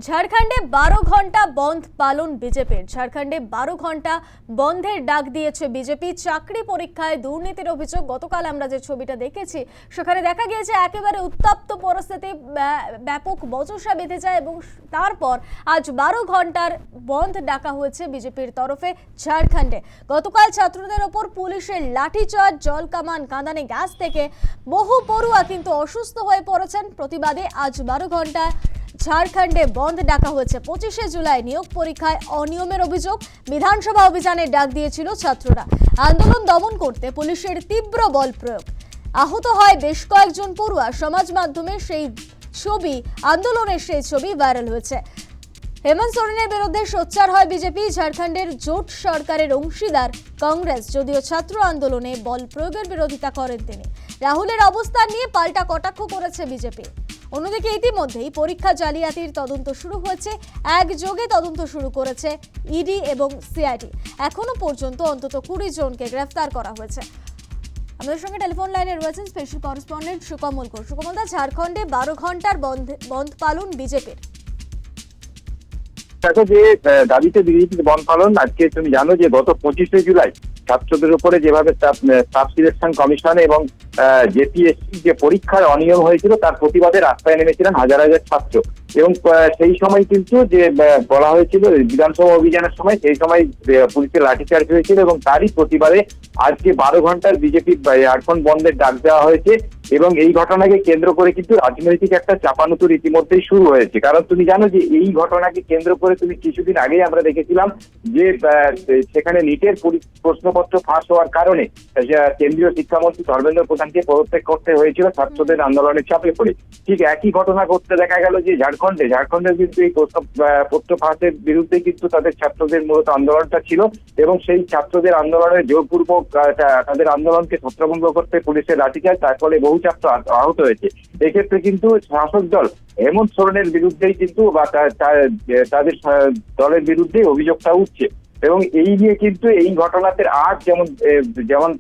ঝাড়খণ্ডে 12 ঘন্টা বন্ধ পালন বিজেপির। ঝাড়খণ্ডে 12 ঘন্টা বন্ধের ডাক দিয়েছে বিজেপি। চাকরি পরীক্ষায় দুর্নীতির অভিযোগ। গতকাল আমরা যে ছবিটা দেখেছি সেখানে দেখা গিয়েছে একেবারে উত্তপ্ত পরিস্থিতি, ব্যাপক বচসা বেঁধে যায় এবং তারপর আজ 12 ঘন্টার বন্ধ ডাকা হয়েছে বিজেপির তরফে ঝাড়খণ্ডে। গতকাল ছাত্রদের ওপর পুলিশের লাঠিচার্জ, জল কামান, কাঁদানে গ্যাস থেকে বহু পড়ুয়া কিন্তু অসুস্থ হয়ে পড়েছেন। প্রতিবাদে আজ 12 ঘন্টা ঝাড়খণ্ডে বন্ধ ডাকা হয়েছে। 25শে জুলাই নিয়োগ পরীক্ষায় অনিয়মের অভিযোগ। বিধানসভা অভিযানের ডাক দিয়েছিল ছাত্ররা। আন্দোলন দমন করতে পুলিশের তীব্র বল প্রয়োগ। আহত হয় বেশ কয়েকজন পড়ুয়া। সমাজ মাধ্যমে সেই ছবি, আন্দোলনের সেই ছবি ভাইরাল হয়েছে। হেমন্ত সোরেনের বিরুদ্ধে সোচ্চার হয় বিজেপি। ঝাড়খণ্ডের জোট সরকারের অংশীদার কংগ্রেস যদিও ছাত্র আন্দোলনে বল প্রয়োগের বিরোধিতা করেন তিনি। রাহুলের অবস্থান নিয়ে পাল্টা কটাক্ষ করেছে বিজেপি। অন্যদিকে ইতিমধ্যেই পরীক্ষা জালিয়াতির তদন্ত শুরু হয়েছে। একযোগে তদন্ত শুরু করেছে ইডি এবং সিআইডি। এখনো পর্যন্ত অন্তত 20 জনকে গ্রেফতার করা হয়েছে। আমাদের সঙ্গে টেলিফোন লাইনে রয়েছেন স্পেশাল করেসপন্ডেন্ট সুকমল ঘোষ। সুকমলদা, ঝাড়খণ্ডে 12 ঘন্টার বন্ধ পালন বিজেপির। দেখো, যে দাবিতে বিজেপির বন্ধ পালন, আজকে তুমি জানো যে গত 25শে জুলাই ছাত্রদের উপরে যেভাবে স্টাফ সিলেকশন কমিশন এবং জেপিএসসি যে পরীক্ষার অনিয়ম হয়েছিল তার প্রতিবাদে রাস্তায় নেমেছিলেন হাজার হাজার ছাত্র। এবং সেই সময় কিন্তু যে বলা হয়েছিল বিধানসভা অভিযানের সময়, সেই সময় পুলিশের লাঠিচার্জ হয়েছিল এবং তারই প্রতিবাদে আজকে 12 ঘন্টার বিজেপি ঝাড়খণ্ড বন্ধের ডাক দেওয়া হয়েছে। এবং এই ঘটনাকে কেন্দ্র করে কিন্তু রাজনৈতিক একটা চাপানুতুর ইতিমধ্যেই শুরু হয়েছে। কারণ তুমি জানো যে এই ঘটনাকে কেন্দ্র করে তুমি কিছুদিন আগেই আমরা দেখেছিলাম যে সেখানে নিটের প্রশ্নপত্র ফাঁস হওয়ার কারণে কেন্দ্রীয় শিক্ষামন্ত্রী ধর্মেন্দ্র প্রধানকে পদত্যাগ করতে হয়েছিল ছাত্রদের আন্দোলনের চাপে পড়ে। ঠিক একই ঘটনা ঘটতে দেখা গেল যে ঝাড়খণ্ডের কিন্তু এই প্রশ্নপত্র ফাঁসের বিরুদ্ধে কিন্তু তাদের ছাত্রদের মূলত আন্দোলনটা ছিল এবং সেই ছাত্রদের আন্দোলনের জোরপূর্বক তাদের আন্দোলনকে ছত্রভঙ্গ করতে পুলিশের লাঠিচার্জ, তার ফলে বহু ছাত্র আহত হয়েছে। এক্ষেত্রে কিন্তু শাসক দল হেমন্ত সোরেনের বিরুদ্ধেই কিন্তু বা তাদের দলের বিরুদ্ধে অভিযোগটা উঠছে। এবং এই নিয়ে কিন্তু এই ঘটনাতে আজ যেমন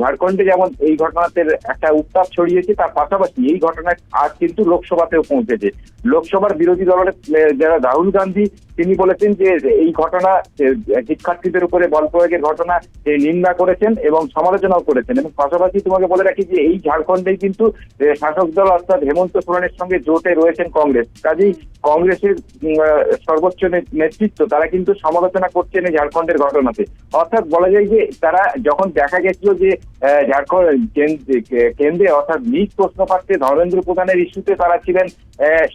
ঝাড়খণ্ডে যেমন এই ঘটনাতে একটা উত্তাপ ছড়িয়েছে, তার পাশাপাশি এই ঘটনা আজ কিন্তু লোকসভাতেও পৌঁছেছে। লোকসভার বিরোধী দলের যারা রাহুল গান্ধী, তিনি বলেছেন যে এই ঘটনা শিক্ষার্থীদের উপরে বল প্রয়োগের ঘটনা নিন্দা করেছেন এবং সমালোচনাও করেছেন। এবং পাশাপাশি তোমাকে বলে রাখি যে এই ঝাড়খণ্ডেই কিন্তু শাসক দল অর্থাৎ হেমন্ত সোরেনের সঙ্গে জোটে রয়েছেন কংগ্রেস। কাজেই কংগ্রেসের সর্বোচ্চ নেতৃত্ব তারা কিন্তু সমালোচনা করছেন এই ঝাড়খণ্ডের ঘটনাতে। অর্থাৎ বলা যায় যে তারা যখন দেখা গেছিল যে ঝাড়খণ্ড কেন্দ্রে অর্থাৎ নিজ প্রশ্নপত্রে ধর্মেন্দ্র প্রধানের ইস্যুতে তারা ছিলেন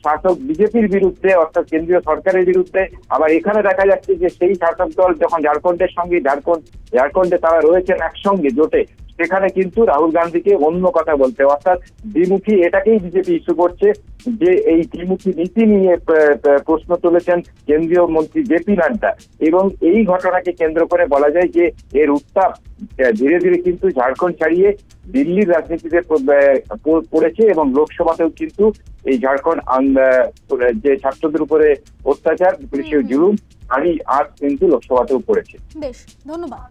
শাসক বিজেপির বিরুদ্ধে অর্থাৎ কেন্দ্রীয় সরকারের বিরুদ্ধে, আবার এখানে দেখা যাচ্ছে যে সেই শাসক দল যখন ঝাড়খণ্ডের সঙ্গে ঝাড়খণ্ডে তারা রয়েছেন একসঙ্গে জোটে, সেখানে কিন্তু রাহুল গান্ধীকে অন্য কথা বলতে, অর্থাৎ দ্বিমুখী, এটাকেই বিজেপি ইস্যু করছে যে এই দ্বিমুখী নীতি নিয়ে প্রশ্ন তুলেছেন কেন্দ্রীয় মন্ত্রী জেপি নাড্ডা। এবং এই ঘটনাকে কেন্দ্র করে বলা যায় যে এর উত্তাপ ধীরে ধীরে কিন্তু ঝাড়খণ্ড ছাড়িয়ে দিল্লির রাজনীতিতে পড়েছে এবং লোকসভাতেও কিন্তু এই ঝাড়খণ্ড যে ছাত্রদের উপরে অত্যাচার, পুলিশের জুলুম আজ কিন্তু লোকসভাতেও পড়েছে। বেশ, ধন্যবাদ।